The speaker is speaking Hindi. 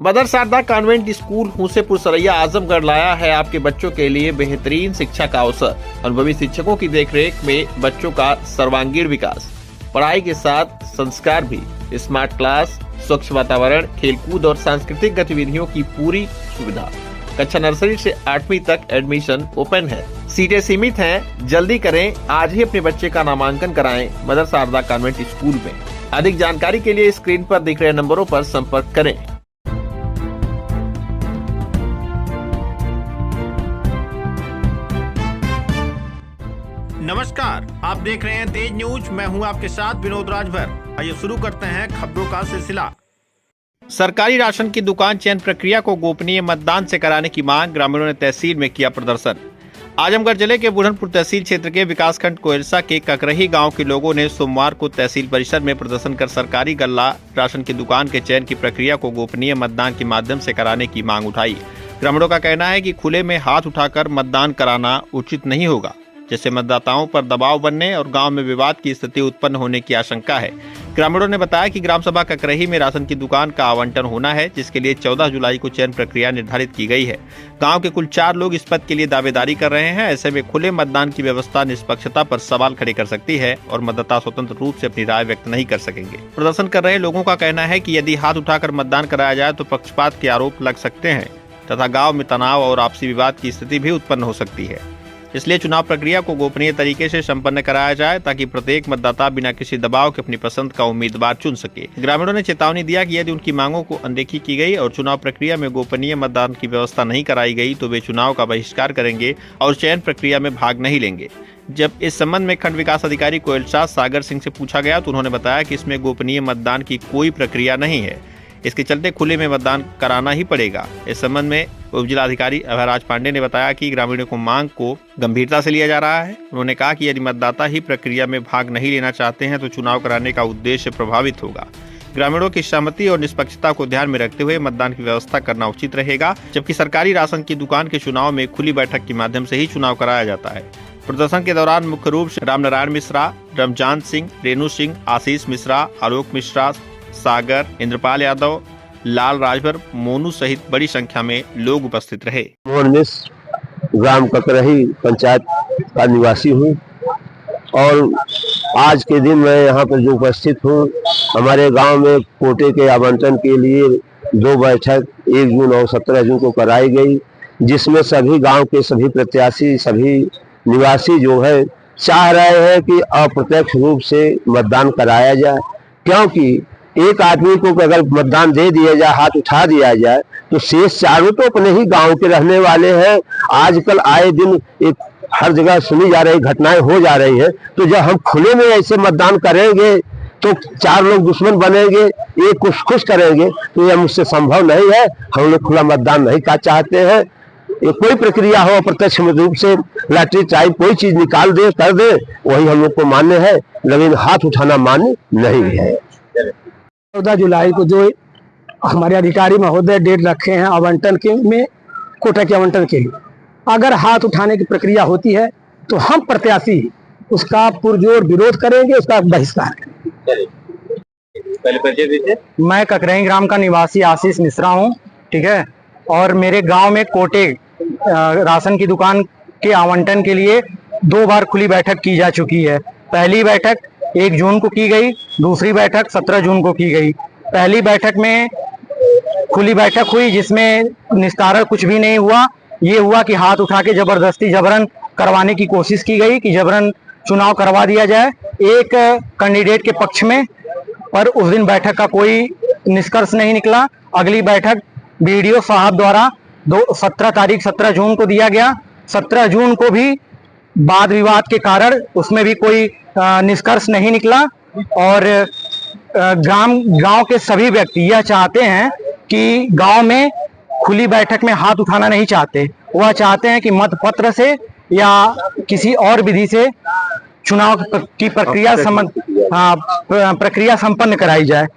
Mother Sharda convent school Husepur Saraiya Azamgarh लाया है आपके बच्चों के लिए बेहतरीन शिक्षा का अवसर। अनुभवी शिक्षकों की देखरेख में बच्चों का सर्वांगीण विकास, पढ़ाई के साथ संस्कार भी, स्मार्ट क्लास, स्वच्छ वातावरण, खेलकूद और सांस्कृतिक गतिविधियों की पूरी सुविधा। कक्षा नर्सरी से 8वीं तक एडमिशन ओपन है, सीटें सीमित हैं। जल्दी करें, आज ही अपने बच्चे का नामांकन कराएं मदर शारदा कॉन्वेंट स्कूल में। अधिक जानकारी के लिए स्क्रीन पर दिख रहे नंबरों पर संपर्क करें। नमस्कार, आप देख रहे हैं तेज न्यूज। मैं हूं आपके साथ विनोद राजभर। आइए शुरू करते हैं खबरों का सिलसिला। सरकारी राशन की दुकान चयन प्रक्रिया को गोपनीय मतदान से कराने की मांग, ग्रामीणों ने तहसील में किया प्रदर्शन। आजमगढ़ जिले के बुरहानपुर तहसील क्षेत्र के विकासखंड कोयलसा के ककरही गांव के लोगों ने सोमवार को तहसील परिसर में प्रदर्शन कर सरकारी गल्ला राशन की दुकान के चयन की प्रक्रिया को गोपनीय मतदान के माध्यम से कराने की मांग उठाई। ग्रामीणों का कहना है कि खुले में हाथ उठाकर मतदान कराना उचित नहीं होगा, जिससे मतदाताओं पर दबाव बनने और गांव में विवाद की स्थिति उत्पन्न होने की आशंका है। ग्रामीणों ने बताया कि ग्राम सभा ककरही में राशन की दुकान का आवंटन होना है, जिसके लिए 14 जुलाई को चयन प्रक्रिया निर्धारित की गई है। गांव के कुल 4 लोग इस पद के लिए दावेदारी कर रहे हैं। ऐसे में खुले मतदान की व्यवस्था निष्पक्षता पर सवाल खड़े कर सकती है और मतदाता स्वतंत्र रूप से अपनी राय व्यक्त नहीं कर सकेंगे। प्रदर्शन कर रहे लोगों का कहना है कि यदि हाथ उठाकर मतदान कराया जाए तो पक्षपात के आरोप लग सकते हैं तथा गाँव में तनाव और आपसी विवाद की स्थिति भी उत्पन्न हो सकती है। इसलिए चुनाव प्रक्रिया को गोपनीय तरीके से संपन्न कराया जाए ताकि प्रत्येक मतदाता बिना किसी दबाव के अपनी पसंद का उम्मीदवार चुन सके। ग्रामीणों ने चेतावनी दिया कि यदि उनकी मांगों को अनदेखी की गई और चुनाव प्रक्रिया में गोपनीय मतदान की व्यवस्था नहीं कराई गई तो वे चुनाव का बहिष्कार करेंगे और चयन प्रक्रिया में भाग नहीं लेंगे। जब इस संबंध में खंड विकास अधिकारी कोयलसा सागर सिंह से पूछा गया तो उन्होंने बताया कि इसमें गोपनीय मतदान की कोई प्रक्रिया नहीं है, इसके चलते खुले में मतदान कराना ही पड़ेगा। इस संबंध में उप जिलाधिकारी अभयराज पांडे ने बताया कि ग्रामीणों को मांग को गंभीरता से लिया जा रहा है। उन्होंने कहा कि यदि मतदाता ही प्रक्रिया में भाग नहीं लेना चाहते हैं तो चुनाव कराने का उद्देश्य प्रभावित होगा। ग्रामीणों की सहमति और निष्पक्षता को ध्यान में रखते हुए मतदान की व्यवस्था करना उचित रहेगा, जबकि सरकारी राशन की दुकान के चुनाव में खुली बैठक के माध्यम से ही चुनाव कराया जाता है। प्रदर्शन के दौरान मुख्य रूप से रामनारायण मिश्रा, रमजान सिंह, रेणु सिंह, आशीष मिश्रा, आलोक मिश्रा, सागर, इंद्रपाल यादव, लाल राजभर, मोनू सहित बड़ी संख्या में लोग उपस्थित रहे। मोहन मिश्र ग्राम ककरही पंचायत का निवासी हूँ और आज के दिन मैं यहाँ पर जो उपस्थित हूँ, हमारे गांव में कोटे के आवंटन के लिए 2 बैठक 1 जून और 17 जून को कराई गई, जिसमें सभी गांव के सभी प्रत्याशी, सभी निवासी जो है चाह रहे हैं कि अप्रत्यक्ष रूप से मतदान कराया जाए, क्योंकि एक आदमी को अगर मतदान दे दिया जाए, हाथ उठा दिया जाए, तो शेष 4 तो अपने ही गांव के रहने वाले हैं। आजकल आए दिन एक हर जगह सुनी जा रही घटनाएं हो जा रही है, तो जब हम खुले में ऐसे मतदान करेंगे तो 4 लोग दुश्मन बनेंगे, एक कुछ खुश करेंगे, तो यह मुझसे संभव नहीं है। हम लोग खुला मतदान नहीं का चाहते हैं। ये कोई प्रक्रिया हो अप्रत्यक्ष रूप से लैटरी टाइप कोई चीज निकाल दे कर दे, वही हम लोग को मान्य है, लेकिन हाथ उठाना मान्य नहीं है। 14 जुलाई को जो हमारे अधिकारी महोदय डेट रखे हैं आवंटन के में कोटा के आवंटन के लिए, अगर हाथ उठाने की प्रक्रिया होती है तो हम प्रत्याशी उसका पुरजोर विरोध करेंगे, उसका बहिष्कार करेंगे। पहले परिचय दीजिए। मैं ककरही ग्राम का निवासी आशीष मिश्रा हूँ, ठीक है, और मेरे गांव में कोटे राशन की दुकान के आवंटन के लिए 2 बार खुली बैठक की जा चुकी है। पहली बैठक 1 जून को की गई, दूसरी बैठक 17 जून को की गई। पहली बैठक में खुली बैठक हुई जिसमें निस्तारण कुछ भी नहीं हुआ। ये हुआ कि हाथ उठा के जबरदस्ती जबरन करवाने की कोशिश की गई कि जबरन चुनाव करवा दिया जाए एक कैंडिडेट के पक्ष में, पर उस दिन बैठक का कोई निष्कर्ष नहीं निकला। अगली बैठक बीडीओ साहब द्वारा 17 जून को दिया गया। 17 जून को भी वाद विवाद के कारण उसमें भी कोई निष्कर्ष नहीं निकला और गांव के सभी व्यक्ति यह चाहते हैं कि गांव में खुली बैठक में हाथ उठाना नहीं चाहते। वह चाहते हैं कि मतपत्र से या किसी और विधि से चुनाव की प्रक्रिया संपन्न कराई जाए।